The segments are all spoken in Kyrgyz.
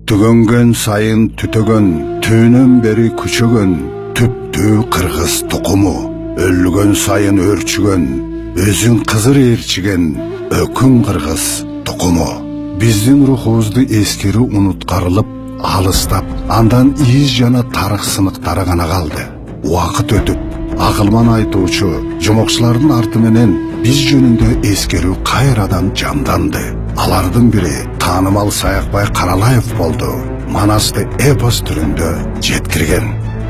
Түгөнген сайын түтөгөн, түнөн бери күчөгөн, түптүү кыргыз тукуму. Өлгөн сайын өрчүгөн, өзүн кызыр ээрчиген, өкүн кыргыз тукуму. Биздин рухубузду эскери унуткарылып, алыстап, андан из жана тарых сыныктары гана калды. Убакыт өтүп, акылман айтуучу жомокчулардын арты менен биз жөнүндө эскерүү кайрадан жанданды. Алардын бири таанымал Саякбай Каралаев болду. Манасты эпос түрүндө жеткирген.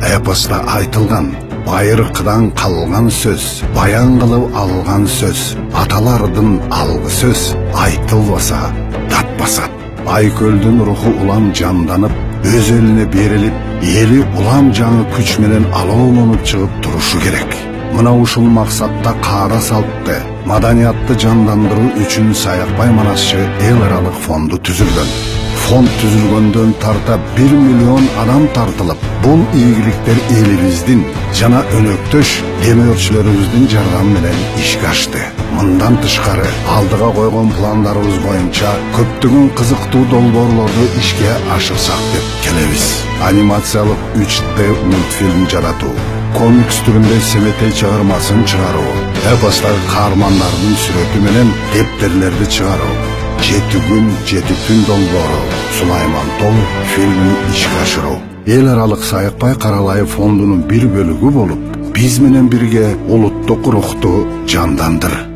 Эпоста айтылган байыркыдан калган сөз, баян кылып алган сөз, аталардын алгы сөз айтылбаса датпасат. Айкөлдүн руху улам жанданып, өз элине берилип, эли улам жаңы күч менен алоолонуп чыгып турушу керек. Мына ушул максатта каара салпты, маданиятты жандандыруу үчүн Саякбай Манасчы эл аралык фонду түзүлгөн. Фонд түзүлгөндөн тарта 1 миллион адам тартылып, бул ийгиликтер элибиздин жана өнөктөш демөөрчүлөрүбүздүн жардамы менен ишке ашты. Мындан тышкары алдыга койгон пландарыбыз боюнча көптөгөн кызыктуу долбоорлорду ишке ашырсак деп келебиз. Анимациялык 3D мультфильм жаратуу, комикс түрүндө Семетей чыгармасын чыгаруу, эпостагы каармандардын сүрөтү менен дептерлерди чыгаруу, 7 күн 7 түн долбоору, Сулайман Тол фильмин ишке ашыруу. Эл аралык Саякбай Каралаев фондунун бир бөлүгү болуп, биз менен бирге улуттук рухту жандандыр.